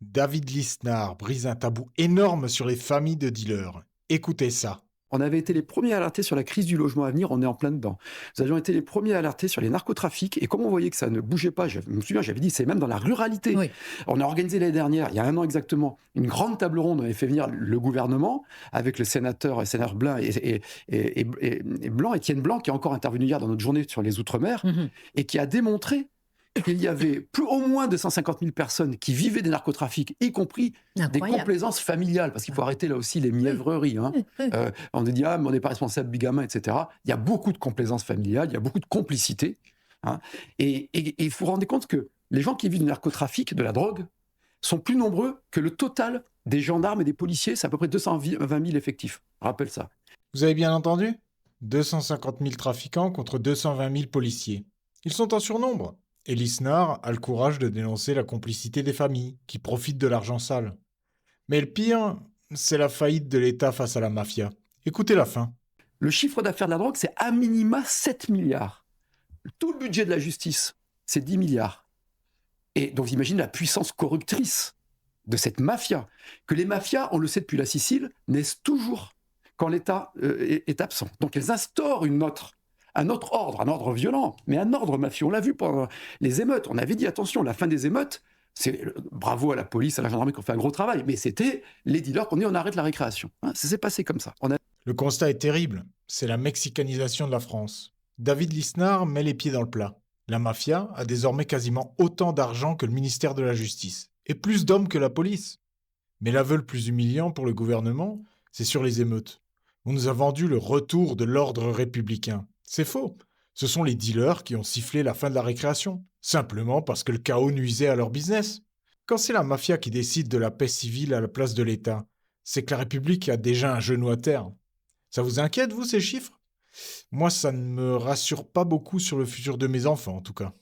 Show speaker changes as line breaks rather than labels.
David Lisnard brise un tabou énorme sur les familles de dealers. Écoutez ça.
On avait été les premiers alertés sur la crise du logement à venir, on est en plein dedans. Nous avions été les premiers alertés sur les narcotrafics, et comme on voyait que ça ne bougeait pas, je me souviens, j'avais dit, c'est même dans la ruralité.
Oui.
On a organisé l'année dernière, il y a 1 an exactement, une grande table ronde, on avait fait venir le gouvernement, avec le sénateur Blin et Blanc, Étienne Blanc, qui est encore intervenu hier dans notre journée sur les Outre-mer,
Mhm.
et qui a démontré qu'il y avait plus au moins 250 000 personnes qui vivaient des narcotrafics, y compris des
Incroyable.
complaisances familiales, parce qu'il faut arrêter là aussi les mièvreries. Hein.
Oui, oui.
On nous dit, ah, mais on n'est pas responsable du gamin, etc. Il y a beaucoup de complaisance familiale, il y a beaucoup de complicité. Hein. Et il faut vous rendre compte que les gens qui vivent du narcotrafic, de la drogue, sont plus nombreux que le total des gendarmes et des policiers. C'est à peu près 220 000 effectifs. Rappelle ça.
Vous avez bien entendu? 250 000 trafiquants contre 220 000 policiers. Ils sont en surnombre. Et Lisnard a le courage de dénoncer la complicité des familles qui profitent de l'argent sale. Mais le pire, c'est la faillite de l'État face à la mafia. Écoutez la fin.
Le chiffre d'affaires de la drogue, c'est à minima 7 milliards. Tout le budget de la justice, c'est 10 milliards. Et donc, vous imaginez la puissance corruptrice de cette mafia. Que les mafias, on le sait depuis la Sicile, naissent toujours quand l'État est absent. Donc, elles instaurent un autre ordre, un ordre violent, mais un ordre mafieux. On l'a vu pendant les émeutes. On avait dit, attention, la fin des émeutes, bravo à la police, à la gendarmerie qui ont fait un gros travail, mais c'était les dealers qu'on dit on arrête la récréation. Hein, ça s'est passé comme ça.
Le constat est terrible. C'est la mexicanisation de la France. David Lisnard met les pieds dans le plat. La mafia a désormais quasiment autant d'argent que le ministère de la Justice, et plus d'hommes que la police. Mais l'aveu le plus humiliant pour le gouvernement, c'est sur les émeutes. On nous a vendu le retour de l'ordre républicain. C'est faux. Ce sont les dealers qui ont sifflé la fin de la récréation, simplement parce que le chaos nuisait à leur business. Quand c'est la mafia qui décide de la paix civile à la place de l'État, c'est que la République a déjà un genou à terre. Ça vous inquiète, vous, ces chiffres? Moi, ça ne me rassure pas beaucoup sur le futur de mes enfants, en tout cas.